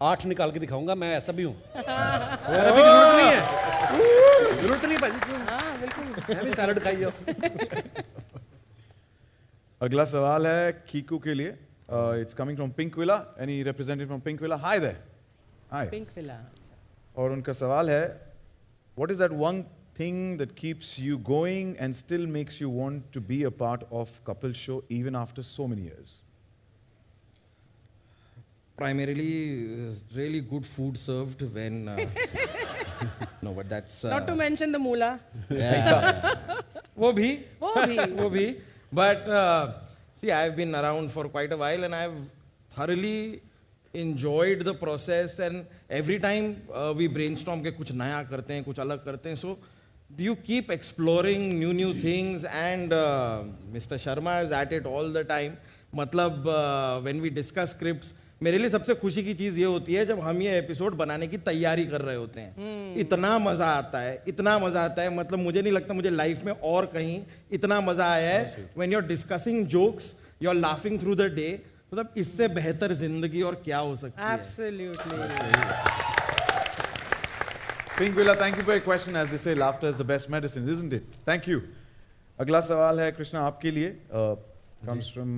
8 निकाल के दिखाऊंगा, मैं ऐसा भी हूँ। अभी जरूरत नहीं है, जरूरत नहीं भाजी, क्यों? हाँ बिल्कुल, मैं भी सैलड खाई जाओ। अगला सवाल है कीकू के लिए। It's coming from Pinkvilla. Any representative from Pinkvilla? Hi there. Hi. Pinkvilla. और उनका सवाल है, what is that one thing that keeps you going and still makes you want to be a part of couple show even after so many years? Primarily, really good food served when. No, but that's. Not to mention the moolah. Yeah. वो भी. But see, I've been around for quite a while, and I've thoroughly enjoyed the process. And every time we brainstorm के कुछ नया करते हैं, कुछ अलग करते हैं. So you keep exploring new things, and Mr. Sharma is at it all the time. मतलब when we discuss scripts. मेरे लिए सबसे खुशी की चीज़ ये होती है जब हम ये एपिसोड बनाने की तैयारी कर रहे होते हैं। इतना मज़ा आता है, मतलब मुझे नहीं लगता मुझे लाइफ में और कहीं इतना मज़ा आया है। When you are discussing jokes, you are laughing through the day, मतलब इससे बेहतर जिंदगी और क्या हो सकती है। Absolutely. Pink Villa, thank you for your question. As they say, laughter is the best medicine, isn't it? Thank you. अगला सवाल है कृष्णा आपके लिए। Comes from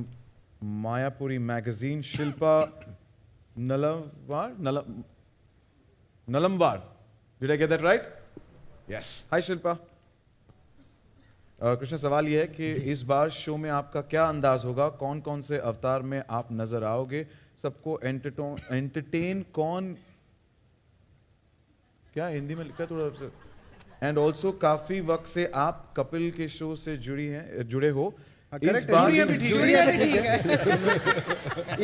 Mayapuri magazine. Shilpa Nalamwar. Did I get that right? Yes. Hi Shilpa. Krishna सवाल ये है कि इस बार शो में आपका क्या अंदाज होगा, कौन कौन से अवतार में आप नजर आओगे, सबको एंटरटेन कौन, क्या हिंदी में लिखा थोड़ा सा, एंड ऑल्सो काफी वक्त से आप कपिल के शो से जुड़े हो।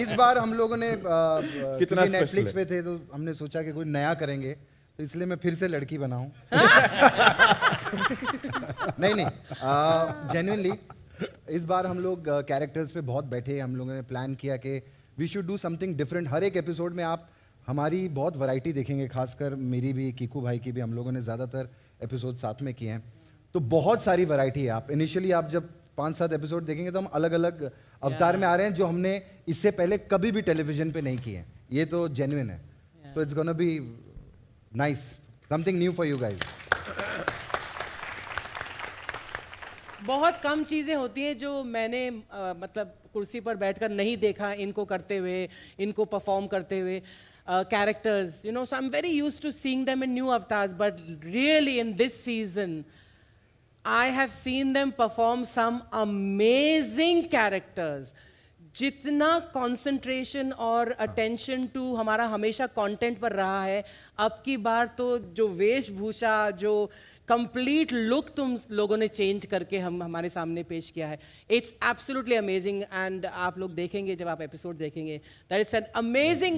इस बार हम लोगों ने कितना नेटफ्लिक्स पे थे तो हमने सोचा कि कोई नया करेंगे, तो इसलिए मैं फिर से लड़की बनाऊं। नहीं जेन्युइनली इस बार हम लोग कैरेक्टर्स पे बहुत बैठे, हम लोगों ने प्लान किया कि we should do something different. हर एक एपिसोड में आप हमारी बहुत वैरायटी देखेंगे, खासकर मेरी भी, कीकू भाई की भी, हम लोगों ने ज़्यादातर एपिसोड साथ में किए हैं, तो बहुत सारी वैरायटी है। आप इनिशियली आप जब 5-7 एपिसोड देखेंगे तो हम अलग अलग अवतार में आ रहे हैं जो हमने इससे पहले कभी भी टेलीविजन पे नहीं किए हैं। ये तो जेन्युइन है, तो it's gonna be nice, something new for you guys. बहुत कम चीज़ें होती हैं जो मैंने मतलब कुर्सी पर बैठकर नहीं देखा इनको करते हुए, इनको परफॉर्म करते हुए। Characters, you know, so I'm very used to seeing them in new avatars, but really in this season I have seen them perform some amazing characters. जितना concentration और attention to हमारा हमेशा content पर रहा है, अब की बार तो जो वेशभूषा, जो complete look तुम लोगों ने change करके हमारे सामने पेश किया है, it's absolutely amazing. And आप लोग देखेंगे जब आप episode देखेंगे, that it's an amazing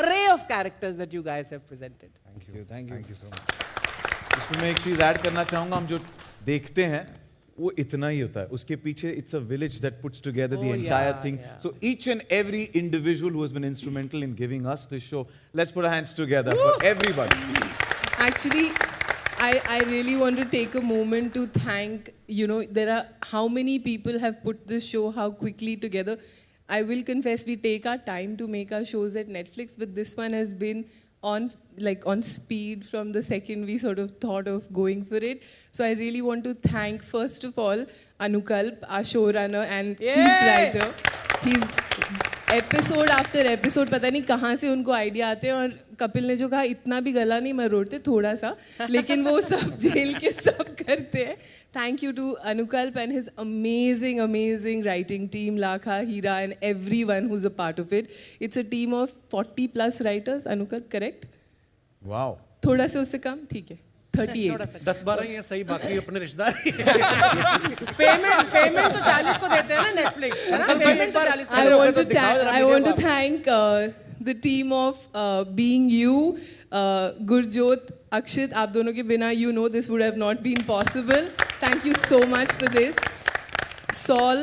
array of characters that you guys have presented. Thank you so much. इसमें मैं एक चीज ऐड करना चाहूंगा, हम जो देखते हैं वो इतना ही होता है, उसके पीछे it's a village that puts together the entire thing. So each and every individual who has been instrumental in giving us this show, let's put our hands together for everybody. Actually, I really want to take a moment to thank, you know, there are how many people have put this show how quickly together. I will confess we take our time to make our shows at Netflix, but this one has been on speed from the second we sort of thought of going for it. So I really want to thank first of all Anukalp, our showrunner and chief writer. He's episode after episode पता नहीं कहाँ से उनको idea आते हैं, और कपिल ने जो कहा इतना भी गला नहीं मरोड़ते, थोड़ा सा, लेकिन वो सब झेल के सब करते हैं. Thank you to Anukalp and his amazing writing team, Lakha, Heera and everyone who is a part of it. It's a team of 40+ writers. Anukalp correct? Wow. थोड़ा से उससे कम, ठीक है 38. 10-12 ही है सही, बाकी अपने रिश्तेदार. पेमेंट तो 40 को देते हैं ना नेटफ्लिक्स, है ना? पेमेंट तो 40 को. I want to thank the team of Being You, Gurjot, Akshit. आप दोनों के बिना you know this would have not been possible. Thank you so much for this. Saul,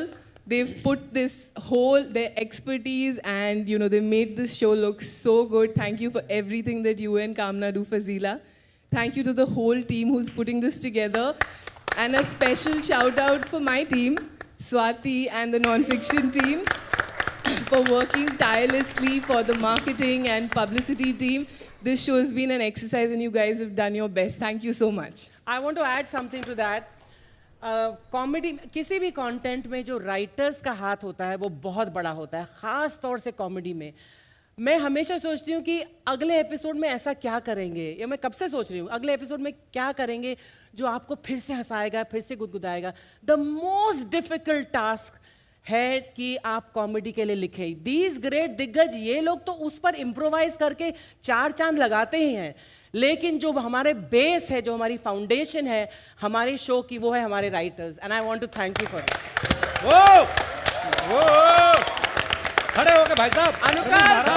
they've put this whole, their expertise, and you know they made this show look so good. Thank you for everything that you and Kamna do, Fazila. Thank you to the whole team who's putting this together. And a special shout out for my team, Swati and the non-fiction team. for working tirelessly for the marketing and publicity team. This show has been an exercise and you guys have done your best. Thank you so much. I want to add something to that. Comedy किसी भी content में जो writers का हाथ होता है वो बहुत बड़ा होता है, ख़ास तौर से कॉमेडी में. मैं हमेशा सोचती हूँ कि अगले एपिसोड में ऐसा क्या करेंगे, या मैं कब से सोच रही हूँ अगले एपिसोड में क्या करेंगे जो आपको फिर से हंसाएगा, फिर से गुदगुदाएगा. द मोस्ट डिफिकल्ट टास्क है कि आप कॉमेडी के लिए लिखें. दीज ग्रेट दिग्गज, ये लोग तो उस पर इम्प्रोवाइज करके 4 चांद लगाते ही हैं, लेकिन जो हमारे बेस है, जो हमारी फाउंडेशन है हमारे शो की, वो है हमारे writers. And I want to thank you for it. वो खड़े हो गए भाई साहब. अनुकार,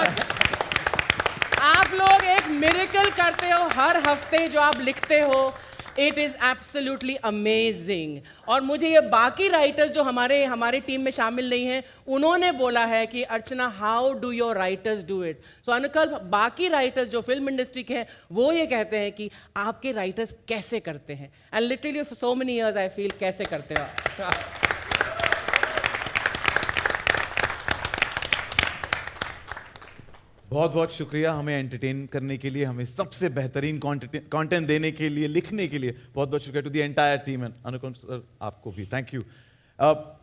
आप लोग एक मिरेकल करते हो हर हफ्ते जो आप लिखते हो. It is absolutely amazing. और मुझे ये बाकी राइटर्स जो हमारे टीम में शामिल नहीं हैं, उन्होंने बोला है कि Archana, how do your writers do it. So Anukalp, बाकी राइटर्स जो फिल्म इंडस्ट्री के हैं वो ये कहते हैं कि आपके राइटर्स कैसे करते हैं. And literally for so many years I feel कैसे करते हो. बहुत बहुत शुक्रिया हमें एंटरटेन करने के लिए, हमें सबसे बेहतरीन कंटेंट देने के लिए, लिखने के लिए. बहुत बहुत शुक्रिया to the entire team. And Anupam sir, आपको भी थैंक यू. अब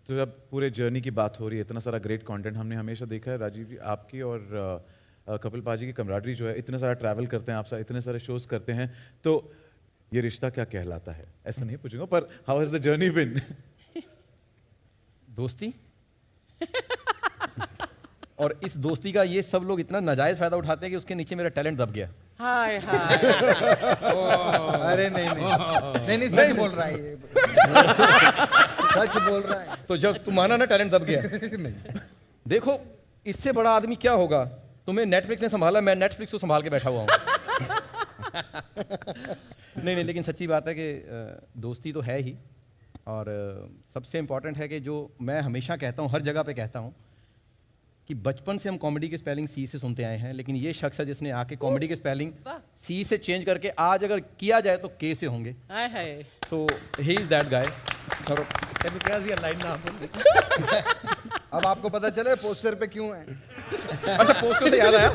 तो जब पूरे जर्नी की बात हो रही है, इतना सारा ग्रेट कंटेंट हमने हमेशा देखा है राजीव जी आपकी और कपिल पाजी की कमराडरी जो है, इतने सारा ट्रैवल करते हैं आप, इतने सारे शोज करते हैं, तो ये रिश्ता क्या कहलाता है ऐसा नहीं पूछूंगा, पर हाउ हैज द जर्नी बिन? दोस्ती. और इस दोस्ती का ये सब लोग इतना नाजायज फायदा उठाते हैं कि उसके नीचे मेरा टैलेंट दब गया. हाय हाय. अरे नहीं सच बोल रहा है ये. सच बोल रहा है. तो जब तुम माना ना टैलेंट दब गया. देखो इससे बड़ा आदमी क्या होगा. तुम्हें नेटफ्लिक्स ने संभाला, मैं नेटफ्लिक्स को संभाल के बैठा हुआ हूँ. नहीं, लेकिन सच्ची बात है कि दोस्ती तो है ही. और सबसे इम्पोर्टेंट है कि जो मैं हमेशा कहता हूँ, हर जगह पे कहता हूँ, कि बचपन से हम कॉमेडी के स्पेलिंग सी से सुनते आए हैं, लेकिन ये शख्स है जिसने आके कॉमेडी के स्पेलिंग सी से चेंज करके आज अगर किया जाए तो के से होंगे. तो ही इज दैट गाय. अब आपको पता चला पोस्टर पे क्यों है. अच्छा, पोस्टर से याद आया,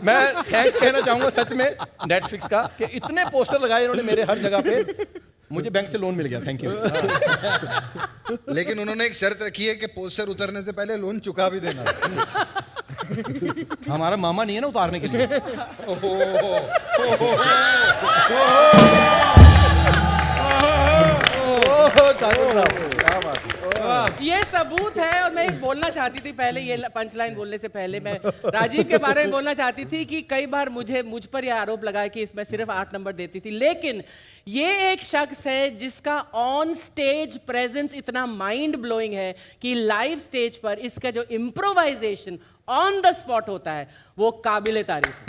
मैं थैंक्स कहना चाहूंगा सच में नेटफ्लिक्स का कि इतने पोस्टर लगाए इन्होंने मेरे हर जगह पे, मुझे बैंक से लोन मिल गया. Thank you. लेकिन उन्होंने एक शर्त रखी है कि पोस्टर उतरने से पहले लोन चुका भी देना. हमारा मामा नहीं है ना उतारने के लिए. ये सबूत है. और मैं एक बोलना चाहती थी पहले, ये पंचलाइन बोलने से पहले मैं राजीव के बारे में बोलना चाहती थी कि कई बार मुझ पर यह आरोप लगा कि इसमें सिर्फ 8 नंबर देती थी, लेकिन ये एक शख्स है जिसका ऑन स्टेज प्रेजेंस इतना माइंड ब्लोइंग है कि लाइव स्टेज पर इसका जो इम्प्रोवाइजेशन ऑन द स्पॉट होता है वो काबिले तारीफ है.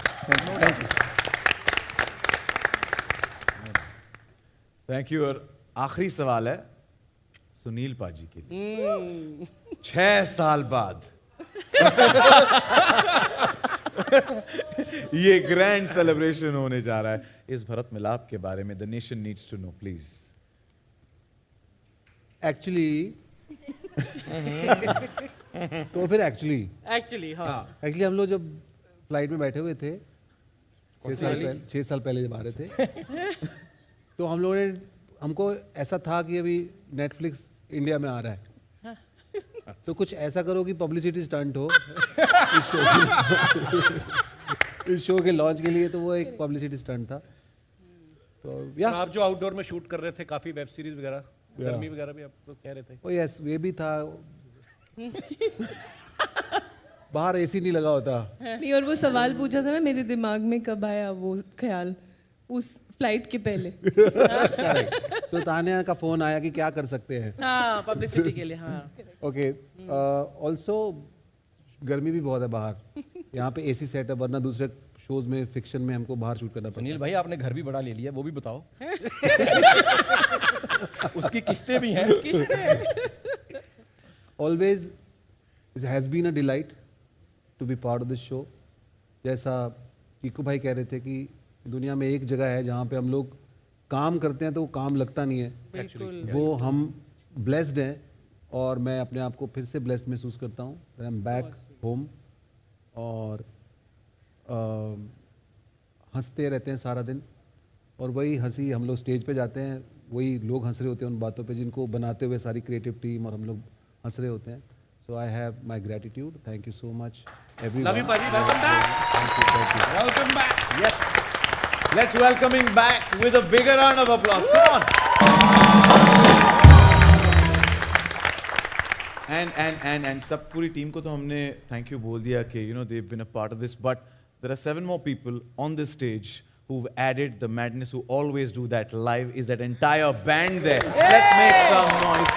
Thank you. और आखिरी सवाल है सुनील पाजी के लिए. 6 साल बाद ये ग्रैंड सेलिब्रेशन होने जा रहा है. इस भरत मिलाप के बारे में the nation needs to know please. Actually तो फिर एक्चुअली हम लोग जब फ्लाइट में बैठे हुए थे 6 साल पहले जब आ रहे थे, तो हम लोगों ने, हमको ऐसा था कि अभी नेटफ्लिक्स इंडिया में आ रहा है, तो कुछ ऐसा करो कि पब्लिसिटी स्टंट हो इस शो के लॉन्च के लिए. तो वो एक पब्लिसिटी स्टंट था. तो या आप जो आउटडोर में शूट कर रहे थे, काफी वेब सीरीज वगैरह, गर्मी वगैरह भी आप तो कह रहे थे. ओ यस, ये भी था. बाहर एसी नहीं लगा होता. नहीं, और वो सवाल पूछा था ना, मेरे दिमाग में कब आया वो ख्याल उस फ्लाइट के पहले. सो तानिया का फोन आया कि क्या कर सकते हैं. हाँ, पब्लिसिटी के लिए. हाँ. ओके. ऑल्सो गर्मी भी बहुत है बाहर. यहाँ पे एसी सेट है, वरना दूसरे शोज में, फिक्शन में हमको बाहर शूट करना पड़ता है. सुनील भाई, आपने घर भी बड़ा ले लिया, वो भी बताओ. उसकी किस्तें भी हैं. Always it has been a delight to be part of this show. जैसा कीकू भाई कह रहे थे कि दुनिया में एक जगह है जहाँ पे हम लोग काम करते हैं तो वो काम लगता नहीं है. वो हम ब्लेस्ड हैं और मैं अपने आप को फिर से ब्लेस्ड महसूस करता हूँ। आई एम बैक होम और हंसते रहते हैं सारा दिन, और वही हंसी हम लोग स्टेज पे जाते हैं, वही लोग हंस रहे होते हैं उन बातों पे जिनको बनाते हुए सारी क्रिएटिव टीम और हम लोग हंस रहे होते हैं। So I have my gratitude, thank you so much everyone. Love you पाजी, welcome back. Welcome back. Yes. Let's welcome him back with a bigger round of applause. Come on. And सब पूरी टीम को तो हमने thank you बोल दिया कि you know they've been a part of this, but there are 7 more people on this stage who've added the madness, who always do that live. Is that entire band there? Let's make some noise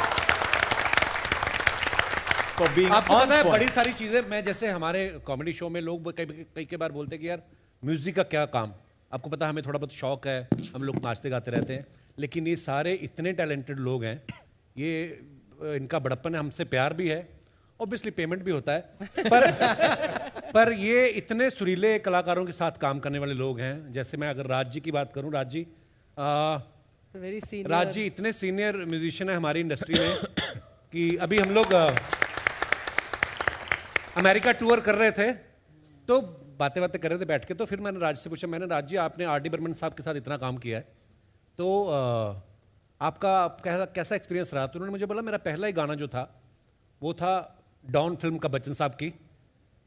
for being आपको on पता है point. बड़ी सारी चीजें, मैं जैसे हमारे comedy show में लोग कई बार बोलते हैं कि यार म्यूजिक का क्या काम, आपको पता है हमें थोड़ा बहुत शौक है, हम लोग नाचते गाते रहते हैं, लेकिन ये सारे इतने टैलेंटेड लोग हैं, ये इनका बड़प्पन है, हमसे प्यार भी है, ऑब्वियसली पेमेंट भी होता है, पर ये इतने सुरीले कलाकारों के साथ काम करने वाले लोग हैं। जैसे मैं अगर राज जी की बात करूं, राज जी इतने सीनियर म्यूजिशियन है हमारी इंडस्ट्री में कि अभी हम लोग अमेरिका टूर कर रहे थे तो बातें कर रहे थे बैठ के, तो फिर मैंने राज से पूछा, मैंने राज जी आपने आर डी बर्मन साहब के साथ इतना काम किया है तो आपका कैसा एक्सपीरियंस रहा? तो उन्होंने मुझे बोला मेरा पहला ही गाना जो था वो था डॉन फिल्म का बच्चन साहब की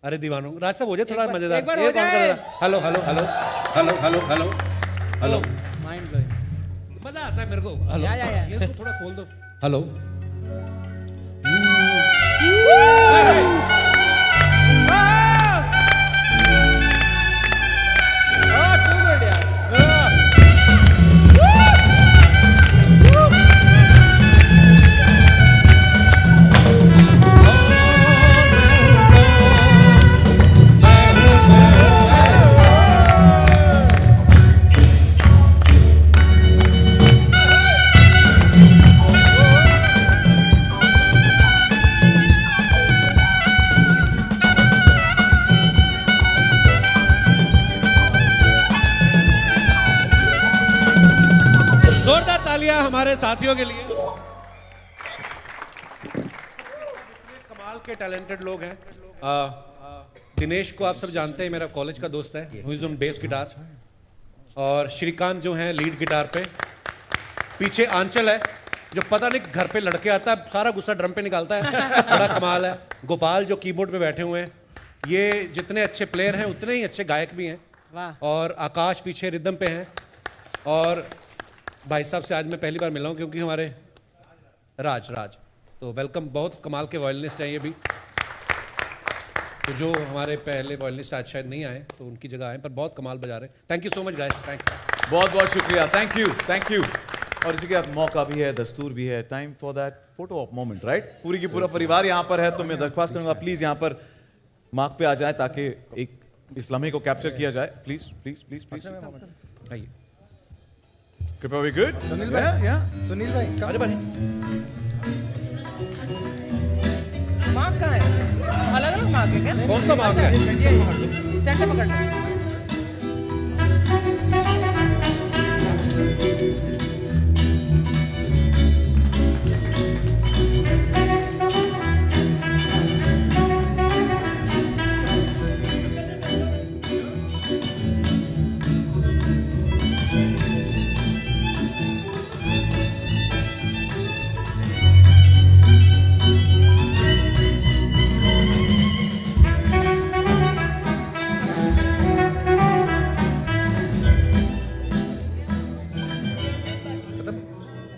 अरे दीवानो। राज साहब हो जाए थोड़ा मजेदार, ये कौन कर रहा है? Hello hello hello hello hello hello hello, mind blowing, मजा आता है मेरे को। हेलो ये इसको थोड़ा खोल दो। हेलो हमारे साथियों के लिए। कमाल के टैलेंटेड लोग हैं। दिनेश को आप सब जानते हैं, मेरा कॉलेज का दोस्त है, who is on bass guitar, और श्रीकांत जो हैं लीड गिटार पे। पीछे आंचल है जो पता नहीं घर पे लड़के आता है सारा गुस्सा ड्रम पे निकालता है, बड़ा कमाल है। गोपाल जो कीबोर्ड पे बैठे हुए हैं, ये जितने अच्छे प्लेयर हैं उतने ही अच्छे गायक भी हैं। और आकाश पीछे रिदम पे हैं। और भाई साहब से आज मैं पहली बार मिला हूँ क्योंकि हमारे राज तो वेलकम, बहुत कमाल के वॉयलिनिस्ट हैं ये भी, तो जो हमारे पहले वॉयलिनिस्ट आज शायद नहीं आए तो उनकी जगह आए, पर बहुत कमाल बजा रहे हैं। Thank you so much guys, thank you, बहुत बहुत शुक्रिया, थैंक यू। और इसी के साथ मौका भी है, दस्तूर भी है, time for that photo of moment, right? पूरी की पूरा परिवार यहाँ पर है, तो मैं दरख्वास्त करूंगा प्लीज यहाँ पर मार्क पे आ जाए ताकि एक इस लम्हे को कैप्चर किया जाए। प्लीज प्लीज प्लीज प्लीज आइए। कृपया वी गुड? सुनील भाई, सुनील भाई अरे भाई मार्क कहाँ है? अलग अलग मार्क है क्या? कौन सा मार्क है? सेंटर पकड़ना।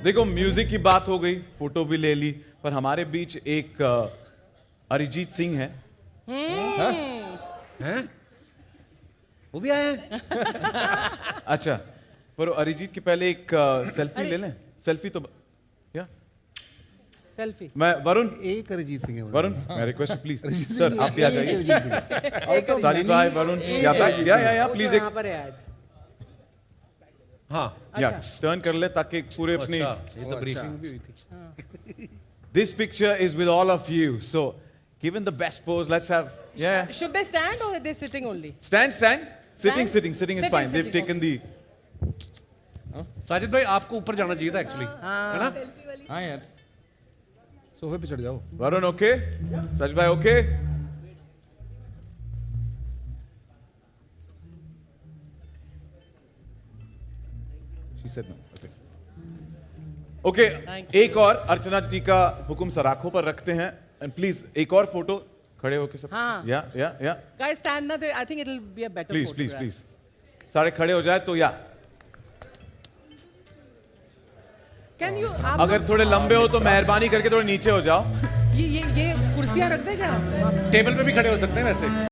देखो, म्यूजिक की बात हो गई, फोटो भी ले ली, पर हमारे बीच एक अरिजीत सिंह है। हैं? वो भी आए हैं? अच्छा, पर अरिजीत के पहले एक सेल्फी ले लें। सेल्फी तो क्या? सेल्फी। मैं वरुण, एक अरिजीत सिंह है वरुण, मैं रिक्वेस्ट प्लीज सर आप भी आ जाइए। साजिद भाई, वरुण, या प्लीज एक यहाँ पर है आज। हाँ, या टर्न कर ले ताकि पूरे अपनी। ये तो ब्रीफिंग भी हुई थी। This picture is with all of you. So, given the best pose, let's have. Yeah. Should they stand or are they sitting only? Stand. Sitting is fine. They've taken the. Sajid भाई आपको ऊपर जाना चाहिए था actually, है ना? हाँ यार, सोफे पे चढ़ जाओ। वरुण ओके? सच भाई okay? She said no. Okay. Okay. एक और अर्चना जी का हुक्म सराखों पर रखते हैं एंड प्लीज एक और फोटो खड़े होके सब। हाँ। या Guys, stand now. I think it'll be a better please photograph. Please सारे खड़े हो जाए तो या Can you? आप अगर थोड़े लंबे हो तो मेहरबानी करके थोड़े नीचे हो जाओ। ये कुर्सियाँ रख दे क्या? टेबल पे भी खड़े हो सकते हैं वैसे।